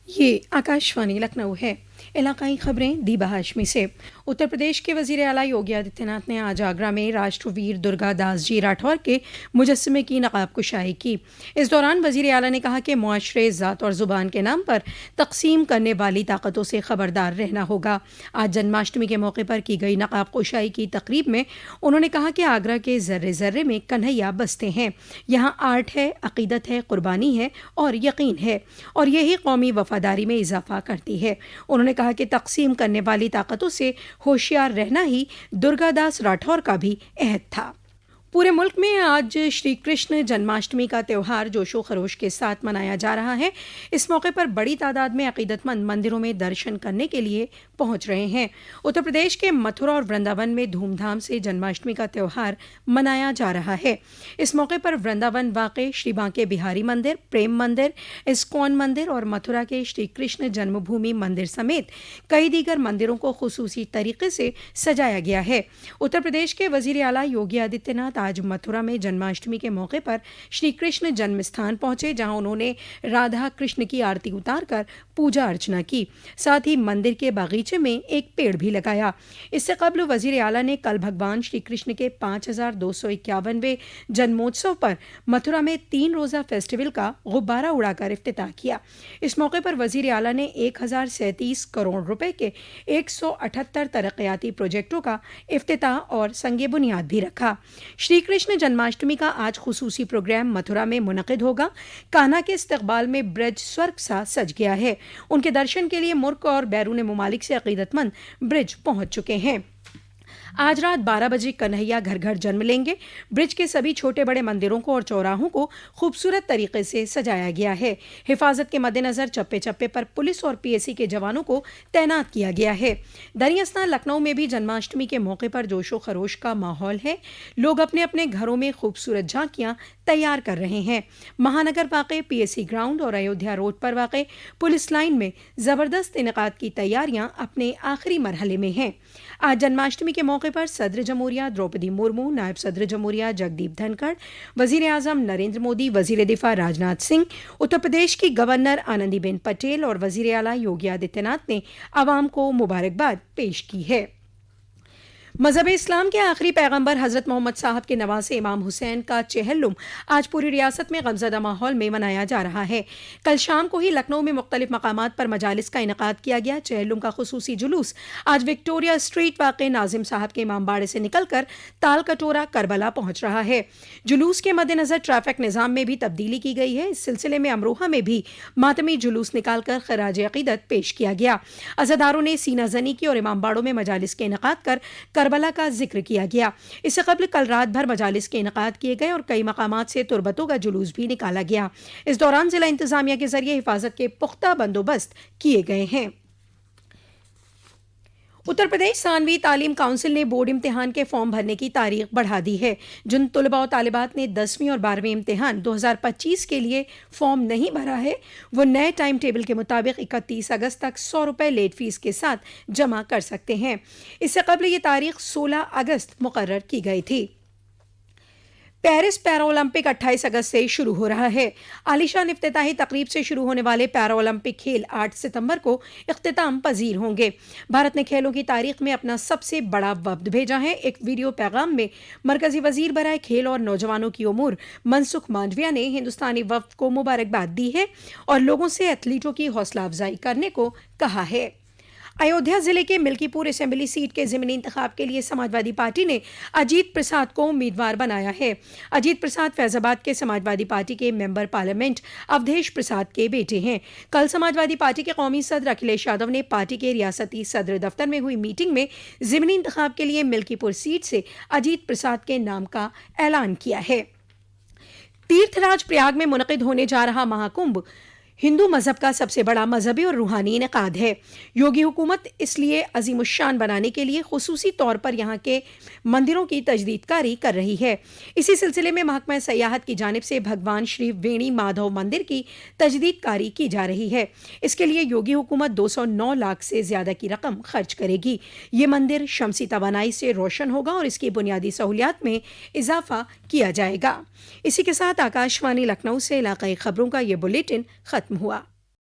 یہ आकाशवाणी लखनऊ है। इलाकाई खबरें दीबा हाशमी से। उत्तर प्रदेश के वज़ीर आला योगी आदित्यनाथ ने आज आगरा में राष्ट्रवीर दुर्गा दास जी राठौर के मुजस्समे की नकाब कुशाई की। इस दौरान वज़ीर आला ने कहा कि मुआशरे ज़ात और ज़ुबान के नाम पर तकसीम करने वाली ताकतों से ख़बरदार रहना होगा। आज जन्माष्टमी के मौके पर की गई नकाब कुशाई की तकरीब में उन्होंने कहा कि आगरा के ज़र्रे ज़र्रे में कन्हैया बसते हैं। यहाँ आर्ट है, अक़ीदत है, क़ुरबानी है और यकीन है, और यही कौमी वफ़ादारी में इजाफ़ा करती है। उन्होंने कहा कि तकसीम करने वाली ताकतों से होशियार रहना ही दुर्गादास राठौर का भी अहद था। पूरे मुल्क में आज श्री कृष्ण जन्माष्टमी का त्यौहार जोशो खरोश के साथ मनाया जा रहा है। इस मौके पर बड़ी तादाद में अकीदतमंद मंदिरों में दर्शन करने के लिए पहुंच रहे हैं। उत्तर प्रदेश के मथुरा और वृंदावन में धूमधाम से जन्माष्टमी का त्यौहार मनाया जा रहा है। इस मौके पर वृंदावन वाक़े श्री बांके बिहारी मंदिर, प्रेम मंदिर, इस्कॉन मंदिर और मथुरा के श्री कृष्ण जन्मभूमि मंदिर समेत कई दीगर मंदिरों को खुसूसी तरीके से सजाया गया है। उत्तर प्रदेश के वज़ीर आला योगी आदित्यनाथ आज मथुरा में जन्माष्टमी के मौके पर श्री कृष्ण जन्म स्थान पहुंचे, जहां उन्होंने राधा कृष्ण की आरती उतारकर पूजा अर्चना की। साथ ही मंदिर के बागीचे में एक पेड़ भी लगाया। इससे कबल वजीर आला ने कल भगवान श्री कृष्ण के 5251वें जन्मोत्सव पर मथुरा में 3 रोज़ा फेस्टिवल का गुब्बारा उड़ाकर इफ्तिताह किया। इस मौके पर वजीर आला ने 1037 करोड़ रुपए के 178 तरक्याती प्रोजेक्टों का इफ्तिताह और संगे बुनियाद भी रखा। श्री कृष्ण जन्माष्टमी का आज खुसूसी प्रोग्राम मथुरा में मुनक़िद होगा। कान्हा के इस्तकबाल में ब्रज स्वर्ग सा सज गया है। उनके दर्शन के लिए मुल्क और बैरून मुमालिक से अकीदतमंद ब्रिज पहुंच चुके हैं। आज रात 12 बजे कन्हैया घर घर जन्म लेंगे। ब्रिज के सभी छोटे बड़े मंदिरों को और चौराहों को खूबसूरत तरीके से सजाया गया है। हिफाजत के मद्देनज़र चप्पे चप्पे पर पुलिस और पीएसी के जवानों को तैनात किया गया है। दरियास्ना लखनऊ में भी जन्माष्टमी के मौके पर जोशो खरोश का माहौल है। लोग अपने अपने घरों में खूबसूरत झांकियां तैयार कर रहे हैं। महानगर वाक़े पीएसी ग्राउंड और अयोध्या रोड पर वाक़े पुलिस लाइन में ज़बरदस्त इनेकाद की तैयारियां अपने आखिरी मरहले में हैं। आज जन्माष्टमी के मौके पर सदर जमहूरिया द्रौपदी मुर्मू, नायब सदर जमहूरिया जगदीप धनखड़, वज़ीर आज़म नरेंद्र मोदी, वज़ीर दिफा राजनाथ सिंह, उत्तर प्रदेश की गवर्नर आनंदीबेन पटेल और वज़ीर आला योगी आदित्यनाथ ने आवाम को मुबारकबाद पेश की है। मज़हब इस्लाम के आखिरी पैगंबर हज़रत मोहम्मद साहब के नवासे इमाम हुसैन का चहल्लुम आज पूरी रियासत में गमज़दा माहौल में मनाया जा रहा है। कल शाम को ही लखनऊ में मुख्तलिफ मकामात पर मजालिस का इनकाद किया गया। चहल्लुम का खुसूसी जुलूस आज विक्टोरिया स्ट्रीट वाक़े नाजिम साहब के इमामबाड़े से निकलकर ताल कटोरा करबला पहुँच रहा है। जुलूस के मद्देनज़र ट्रैफिक निज़ाम में भी तब्दीली की गई है। इस सिलसिले में अमरोहा में भी मातमी जुलूस निकालकर खराज अक़ीदत पेश किया गया। अज़ादारों ने सीना ज़नी की और इमामबाड़ों में मजालिस के इनकाद कर करबला का जिक्र किया गया। इससे कबल कल रात भर मजालिस के इनकाद किए गए और कई मकामात से तुरबतों का जुलूस भी निकाला गया। इस दौरान जिला इंतजामिया के जरिए हिफाजत के पुख्ता बंदोबस्त किए गए हैं। उत्तर प्रदेश सानवी तालीम काउंसिल ने बोर्ड इम्तिहान के फॉर्म भरने की तारीख बढ़ा दी है। जिन तलबा और तालिबात ने 10वीं और 12वीं इम्तिहान 2025 के लिए फॉर्म नहीं भरा है, वो नए टाइम टेबल के मुताबिक 31 अगस्त तक 100 रुपये लेट फीस के साथ जमा कर सकते हैं। इससे कबल ये तारीख 16 अगस्त मुकर्रर की गई थी। पेरिस पैराओलंपिक 28 अगस्त से शुरू हो रहा है। आलीशान इफ्तिताही तकरीब से शुरू होने वाले पैराओलंपिक खेल 8 सितंबर को इख्तिताम पजीर होंगे। भारत ने खेलों की तारीख में अपना सबसे बड़ा वफ्द भेजा है। एक वीडियो पैगाम में मरकजी वजीर बराए खेल और नौजवानों की उमूर मनसुख मांडविया ने हिंदुस्तानी वफ्द को मुबारकबाद दी है और लोगों से एथलीटों की हौसला अफजाई करने को कहा है। अयोध्या जिले के मिल्कीपुर असेंबली सीट के ज़िमनी इंतखाब के लिए समाजवादी पार्टी ने अजीत प्रसाद को उम्मीदवार बनाया है। अजीत प्रसाद फैज़ाबाद के समाजवादी पार्टी के मेंबर पार्लियामेंट अवधेश प्रसाद के बेटे हैं। कल समाजवादी पार्टी के कौमी सदर अखिलेश यादव ने पार्टी के रियासती सदर दफ्तर में हुई मीटिंग में ज़िमनी इंतखाब के लिए मिल्कीपुर सीट से अजीत प्रसाद के नाम का ऐलान किया है। तीर्थराज प्रयाग में मुनक़िद होने जा रहा महाकुंभ हिंदू मजहब का सबसे बड़ा मजहबी और रूहानी इनेकाद है। योगी हुकूमत इसलिए अजीमुश्शान बनाने के लिए खुसूसी तौर पर यहाँ के मंदिरों की तजदीदकारी कर रही है। इसी सिलसिले में महकमा सयाहत की जानिब से भगवान श्री वेणी माधव मंदिर की तजदीदकारी की जा रही है। इसके लिए योगी हुकूमत 209 लाख से ज़्यादा की रकम खर्च करेगी। ये मंदिर शमसी तवानाई से रोशन होगा और इसकी बुनियादी सहूलियात में इजाफा किया जाएगा। इसी के साथ आकाशवाणी लखनऊ से इलाकाई खबरों का ये बुलेटिन खत्म हुआ।